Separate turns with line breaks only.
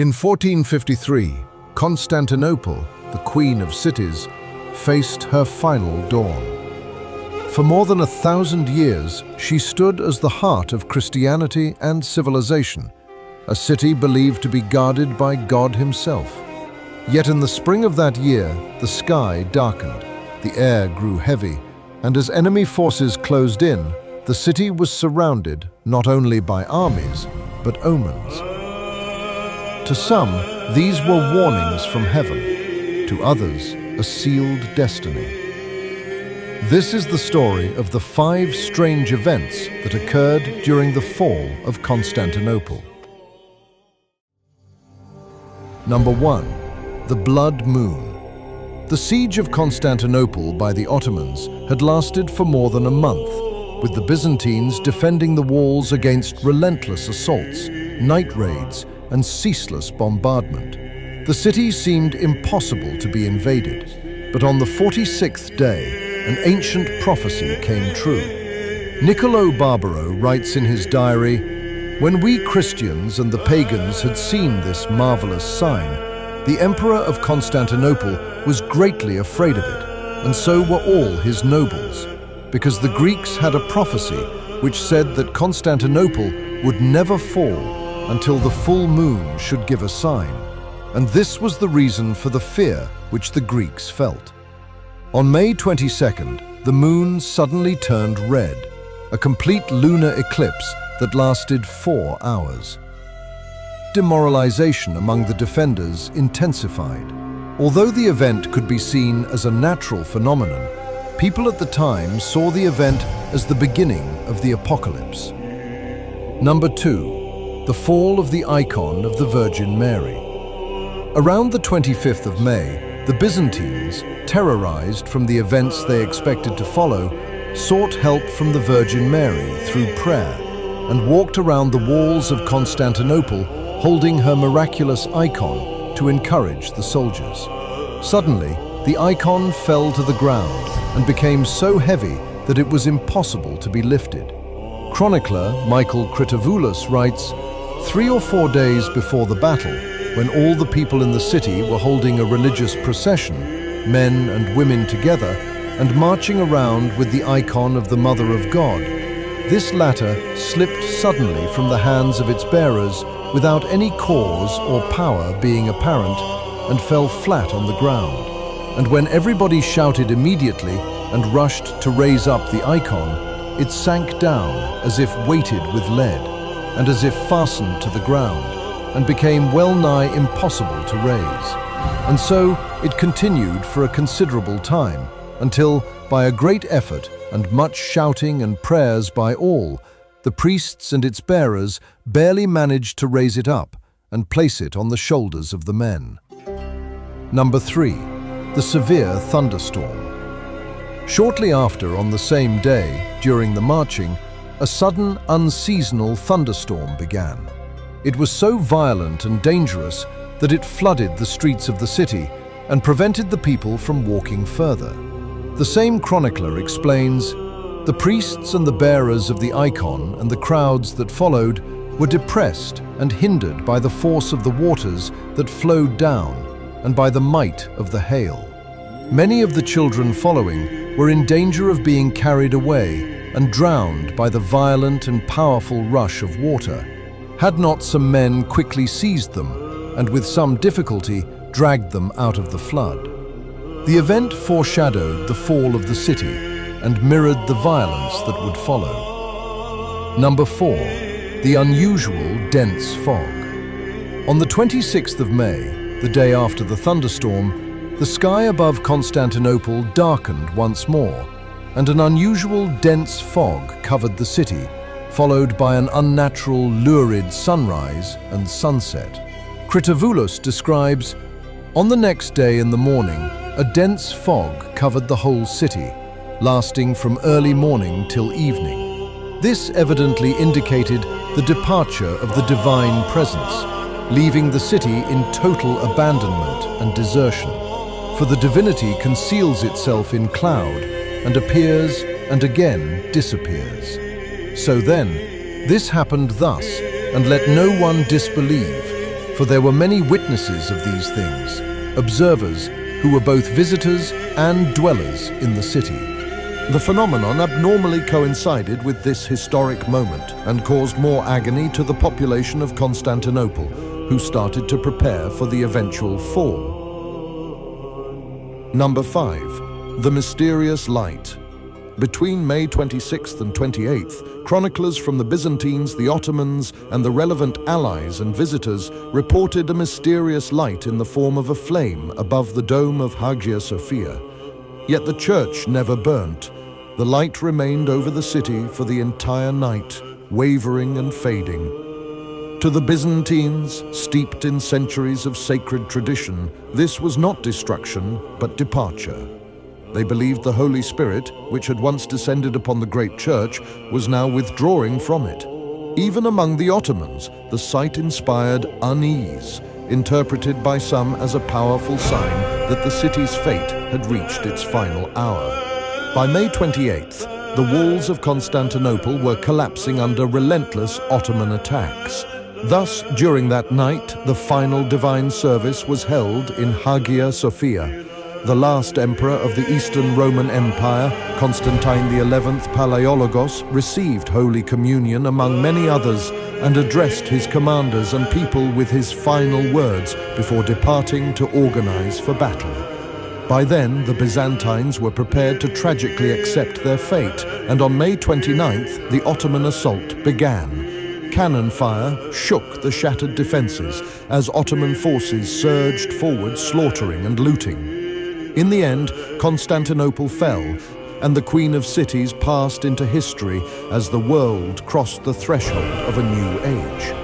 In 1453, Constantinople, the queen of cities, faced her final dawn. For more than 1,000 years, she stood as the heart of Christianity and civilization, a city believed to be guarded by God himself. Yet in the spring of that year, the sky darkened, the air grew heavy, and as enemy forces closed in, the city was surrounded not only by armies, but omens. To some, these were warnings from heaven, to others, a sealed destiny. This is the story of the 5 strange events that occurred during the fall of Constantinople. Number 1. The Blood Moon. The siege of Constantinople by the Ottomans had lasted for more than a month, with the Byzantines defending the walls against relentless assaults, night raids, and ceaseless bombardment. The city seemed impossible to be invaded, but on the 46th day, an ancient prophecy came true. Niccolo Barbaro writes in his diary, "When we Christians and the pagans had seen this marvelous sign, the Emperor of Constantinople was greatly afraid of it, and so were all his nobles, because the Greeks had a prophecy which said that Constantinople would never fall until the full moon should give a sign, and this was the reason for the fear which the Greeks felt." On May 22nd, the moon suddenly turned red, a complete lunar eclipse that lasted 4 hours. Demoralization among the defenders intensified. Although the event could be seen as a natural phenomenon, people at the time saw the event as the beginning of the apocalypse. Number 2. The fall of the icon of the Virgin Mary. Around the 25th of May, the Byzantines, terrorized from the events they expected to follow, sought help from the Virgin Mary through prayer and walked around the walls of Constantinople holding her miraculous icon to encourage the soldiers. Suddenly, the icon fell to the ground and became so heavy that it was impossible to be lifted. Chronicler Michael Critavoulos writes, 3 or 4 days before the battle, when all the people in the city were holding a religious procession, men and women together, and marching around with the icon of the Mother of God, this latter slipped suddenly from the hands of its bearers without any cause or power being apparent and fell flat on the ground. And when everybody shouted immediately and rushed to raise up the icon, it sank down as if weighted with lead and as if fastened to the ground, and became well-nigh impossible to raise. And so it continued for a considerable time, until, by a great effort and much shouting and prayers by all, the priests and its bearers barely managed to raise it up and place it on the shoulders of the men. Number 3. The severe thunderstorm. Shortly after, on the same day, during the marching, a sudden, unseasonal thunderstorm began. It was so violent and dangerous that it flooded the streets of the city and prevented the people from walking further. The same chronicler explains, "The priests and the bearers of the icon and the crowds that followed were depressed and hindered by the force of the waters that flowed down and by the might of the hail. Many of the children following were in danger of being carried away and drowned by the violent and powerful rush of water, had not some men quickly seized them and with some difficulty dragged them out of the flood." The event foreshadowed the fall of the city and mirrored the violence that would follow. Number 4. The unusual dense fog. On the 26th of May, the day after the thunderstorm, the sky above Constantinople darkened once more, and an unusual dense fog covered the city, followed by an unnatural, lurid sunrise and sunset. Critavoulos describes, "On the next day in the morning, a dense fog covered the whole city, lasting from early morning till evening. This evidently indicated the departure of the divine presence, leaving the city in total abandonment and desertion. For the divinity conceals itself in cloud and appears and again disappears. So then, this happened thus, and let no one disbelieve, for there were many witnesses of these things, observers who were both visitors and dwellers in the city. The phenomenon abnormally coincided with this historic moment and caused more agony to the population of Constantinople, who started to prepare for the eventual fall. Number 5. The mysterious light. Between May 26th and 28th, chroniclers from the Byzantines, the Ottomans, and the relevant allies and visitors reported a mysterious light in the form of a flame above the dome of Hagia Sophia. Yet the church never burnt. The light remained over the city for the entire night, wavering and fading. To the Byzantines, steeped in centuries of sacred tradition, this was not destruction, but departure. They believed the Holy Spirit, which had once descended upon the great church, was now withdrawing from it. Even among the Ottomans, the sight inspired unease, interpreted by some as a powerful sign that the city's fate had reached its final hour. By May 28th, the walls of Constantinople were collapsing under relentless Ottoman attacks. Thus, during that night, the final divine service was held in Hagia Sophia. The last emperor of the Eastern Roman Empire, Constantine XI Palaiologos, received Holy Communion among many others and addressed his commanders and people with his final words before departing to organize for battle. By then, the Byzantines were prepared to tragically accept their fate, and on May 29th, the Ottoman assault began. Cannon fire shook the shattered defenses as Ottoman forces surged forward, slaughtering and looting. In the end, Constantinople fell, and the Queen of Cities passed into history as the world crossed the threshold of a new age.